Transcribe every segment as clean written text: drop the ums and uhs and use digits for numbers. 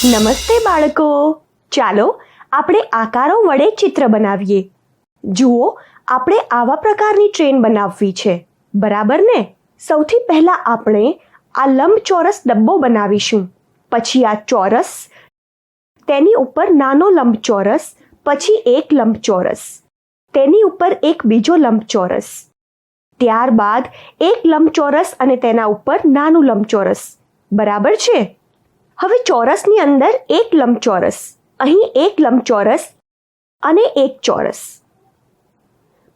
નમસ્તે બાળકો, ચાલો આપણે આકારો વડે ચિત્ર બનાવીએ. જુઓ, આપણે આવા પ્રકારની ટ્રેન બનાવવી છે, બરાબર ને? સૌથી પહેલા આપણે આ લંબચોરસ ડબ્બો બનાવીશું, પછી આ ચોરસ, તેની ઉપર નાનો લંબચોરસ, પછી એક લંબચોરસ, તેની ઉપર એક બીજો લંબચોરસ, ત્યારબાદ એક લંબચોરસ અને તેના ઉપર નાનું લંબચોરસ. બરાબર છે? હવે ચોરસની અંદર એક લંબચોરસ, અહીં એક લંબચોરસ અને એક ચોરસ,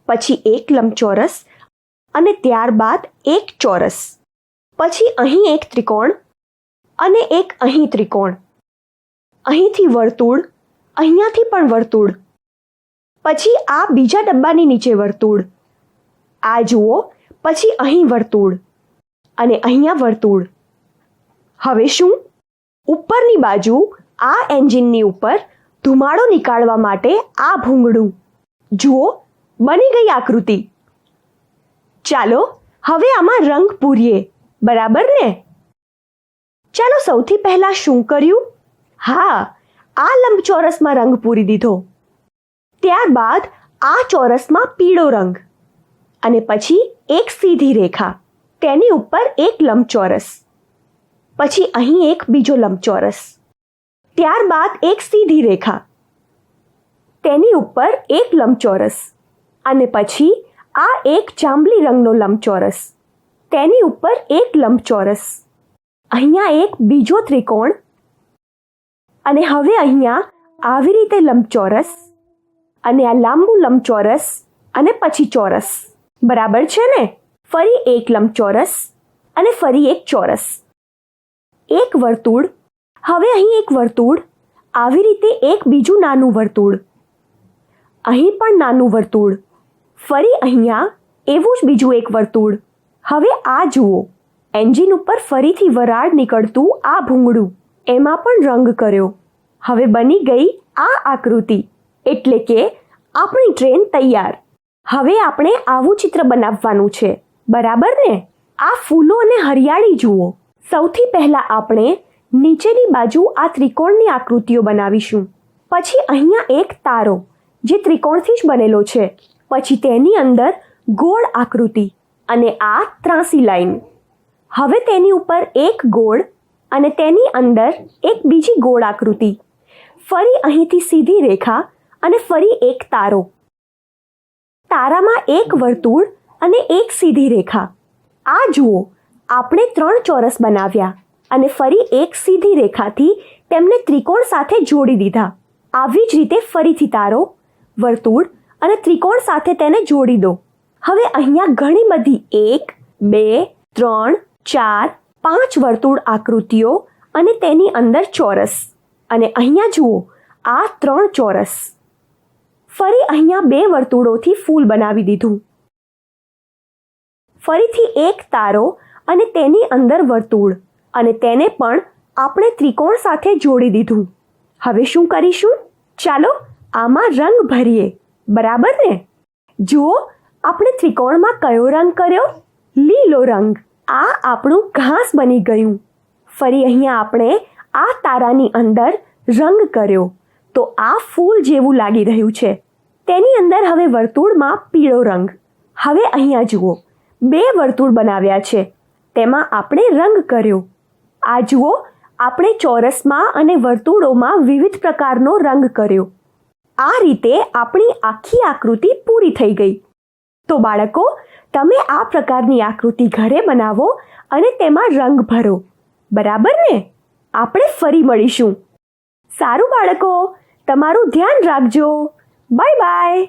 પછી એક લંબચોરસ અને ત્યારબાદ એક ચોરસ, પછી અહીં એક ત્રિકોણ અને એક અહીં ત્રિકોણ, અહીંથી વર્તુળ, અહીંયાથી પણ વર્તુળ, પછી આ બીજા ડબ્બાની નીચે વર્તુળ, આ જુઓ, પછી અહીં વર્તુળ અને અહીંયા વર્તુળ. હવે શું? ઉપરની બાજુ આ એન્જિનની ઉપર ધુમાડો નીકાળવા માટે આ ભૂંગળું. જુઓ, બની ગઈ આકૃતિ. ચાલો હવે આમાં રંગ પૂરીએ, બરાબર ને? ચાલો સૌથી પહેલા શું કર્યું? હા, આ લંબચોરસમાં રંગ પૂરી દીધો. ત્યારબાદ આ ચોરસમાં પીળો રંગ અને પછી એક સીધી રેખા, તેની ઉપર એક લંબચોરસ, પછી અહીં એક બીજો લંબચોરસ, ત્યારબાદ એક સીધી રેખા, તેની ઉપર એક લંબચોરસ અને પછી આ એક જાંબલી રંગનો લંબચોરસ, તેની ઉપર એક લંબચોરસ, અહીંયા એક બીજો ત્રિકોણ અને હવે અહીંયા આવી રીતે લંબચોરસ અને આ લાંબુ લંબચોરસ અને પછી ચોરસ. બરાબર છે ને? ફરી એક લંબચોરસ અને ફરી એક ચોરસ, એક વર્તુળ, હવે અહીં એક વર્તુળ, આવી રીતે એક બીજું નાનું વર્તુળ, અહીં પણ નાનું વર્તુળ, ફરી અહીંયા એવું જ બીજું એક વર્તુળ. હવે આ જુઓ, એન્જિન ઉપર ફરીથી વરાળ નીકળતું આ ભૂંગળું, એમાં પણ રંગ કર્યો. હવે બની ગઈ આ આકૃતિ, એટલે કે આપણી ટ્રેન તૈયાર. હવે આપણે આવું ચિત્ર બનાવવાનું છે, બરાબર ને? આ ફૂલો અને હરિયાળી જુઓ. સૌથી પહેલા આપણે નીચેની બાજુ આ ત્રિકોણની આકૃતિઓ બનાવીશું, પછી અહીંયા એક તારો જે ત્રિકોણથી જ બનેલો છે, પછી તેની અંદર ગોળ આકૃતિ અને આ ત્રાંસી લાઈન. હવે તેની ઉપર એક ગોળ અને તેની અંદર એક બીજી ગોળ આકૃતિ, ફરી અહીંથી સીધી રેખા અને ફરી એક તારો, તારામાં એક વર્તુળ અને એક સીધી રેખા. આ જુઓ, આપણે 3 ચોરસ બનાવ્યા અને ફરી એક સીધી રેખાથી તેમને ત્રિકોણ સાથે જોડી દીધા. આવી જ રીતે ફરીથી તારો, વર્તુળ અને ત્રિકોણ સાથે તેને જોડી દો. હવે અહીંયા ઘણી બધી 1, 2, 3, 4, 5 વર્તુળ આકૃતિઓ અને તેની અંદર ચોરસ, અને અહીંયા જુઓ આ 3 ચોરસ. ફરી અહીંયા 2 વર્તુળોથી ફૂલ બનાવી દીધું. ફરીથી એક તારો અને તેની અંદર વર્તુળ અને તેને પણ આપણે ત્રિકોણ સાથે જોડી દીધું. હવે શું કરીશું? ચાલો આમાં રંગ ભરીએ, બરાબર ને? જુઓ, આપણે ત્રિકોણમાં કયો રંગ કર્યો? લીલો રંગ. આ આપણું ઘાસ બની ગયું. ફરી અહીંયા આપણે આ તારાની અંદર રંગ કર્યો, તો આ ફૂલ જેવું લાગી રહ્યું છે. તેની અંદર હવે વર્તુળમાં પીળો રંગ. હવે અહીંયા જુઓ, 2 વર્તુળ બનાવ્યા છે, તેમાં આપણે રંગ કર્યો. આ જુઓ, આપણે ચોરસમાં અને વર્તુળોમાં વિવિધ પ્રકારનો રંગ કર્યો. આ રીતે આપણી આખી આકૃતિ પૂરી થઈ ગઈ. તો બાળકો, તમે આ પ્રકારની આકૃતિ ઘરે બનાવો અને તેમાં રંગ ભરો, બરાબર ને? આપણે ફરી મળીશું. સારું બાળકો, તમારું ધ્યાન રાખજો. Bye bye.